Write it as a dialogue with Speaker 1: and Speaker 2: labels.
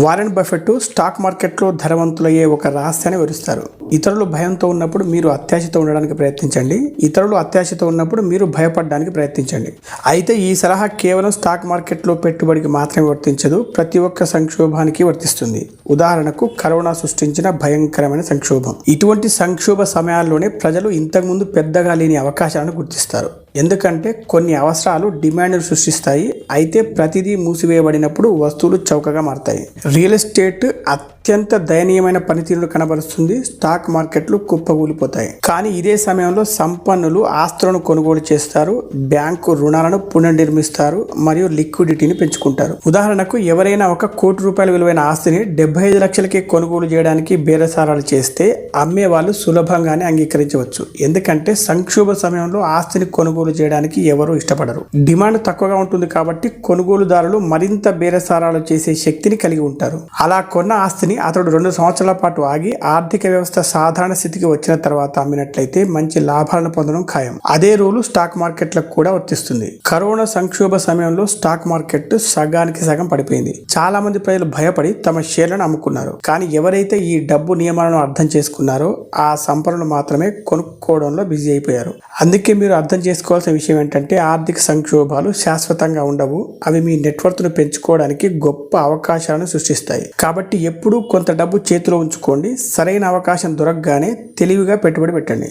Speaker 1: Warren Buffett stock మార్కెట్లో ధనవంతులయ్యే ఒక రహస్యాన్ని వివరిస్తారు. ఇతరులు భయంతో ఉన్నప్పుడు మీరు అత్యాశతో ఉండడానికి ప్రయత్నించండి. ఇతరులు అత్యాశతో ఉన్నప్పుడు మీరు భయపడడానికి ప్రయత్నించండి. అయితే ఈ సలహా కేవలం స్టాక్ మార్కెట్లో పెట్టుబడికి మాత్రమే వర్తించదు, ప్రతి ఒక్క సంక్షోభానికి వర్తిస్తుంది. ఉదాహరణకు కరోనా సృష్టించిన భయంకరమైన సంక్షోభం. ఇటువంటి సంక్షోభ సమయాల్లోనే ప్రజలు ఇంతకుముందు పెద్దగా లేని అవకాశాలను గుర్తిస్తారు. ఎందుకంటే కొన్ని అవసరాలు డిమాండ్ను సృష్టిస్తాయి. అయితే ప్రతిదీ మూసివేయబడినప్పుడు వస్తువులు చౌకగా మారతాయి. రియల్ ఎస్టేట్ అత్యంత దయనీయమైన పనితీరును కనబరుస్తుంది. స్టాక్ మార్కెట్లు కుప్పకూలిపోతాయి. కానీ ఇదే సమయంలో సంపన్నులు ఆస్తులను కొనుగోలు చేస్తారు, బ్యాంకు రుణాలను పునర్నిర్మిస్తారు మరియు లిక్విడిటీని పెంచుకుంటారు. ఉదాహరణకు ఎవరైనా ₹1,00,00,000 విలువైన ఆస్తిని 75 లక్షలకే కొనుగోలు చేయడానికి బేరసారాలు చేస్తే అమ్మే వాళ్ళు సులభంగానే అంగీకరించవచ్చు. ఎందుకంటే సంక్షోభ సమయంలో ఆస్తిని కొనుగోలు చేయడానికి ఎవరూ ఇష్టపడరు. డిమాండ్ తక్కువగా ఉంటుంది కాబట్టి కొనుగోలుదారులు మరింత బేరసారాలు చేసే శక్తిని కలిగి ఉంటారు. అలా కొన్న ఆస్తిని అతడు 2 సంవత్సరాల పాటు ఆగి ఆర్థిక వ్యవస్థ సాధారణ స్థితికి వచ్చిన తర్వాత అమ్మినట్లయితే మంచి లాభాలను పొందడం ఖాయం. అదే రూలు స్టాక్ మార్కెట్లకు కూడా వర్తిస్తుంది. కరోనా సంక్షోభ సమయంలో స్టాక్ మార్కెట్ సగానికి సగం పడిపోయింది. చాలా మంది ప్రజలు భయపడి తమ షేర్లను అమ్ముకున్నారు. కానీ ఎవరైతే ఈ డబ్బు నియమాలను అర్థం చేసుకున్నారో ఆ సంపన్నులు మాత్రమే కొనుక్కోవడంలో బిజీ అయిపోయారు. అందుకే మీరు అర్థం చేసుకోవాల్సిన విషయం ఏంటంటే ఆర్థిక సంక్షోభాలు శాశ్వతంగా ఉండవు. అవి మీ నెట్వర్క్ను పెంచుకోవడానికి గొప్ప అవకాశాలను సృష్టిస్తాయి. కాబట్టి ఎప్పుడూ కొంత డబ్బు చేతిలో ఉంచుకోండి. సరైన అవకాశం దొరకగానే తెలివిగా పెట్టుబడి పెట్టండి.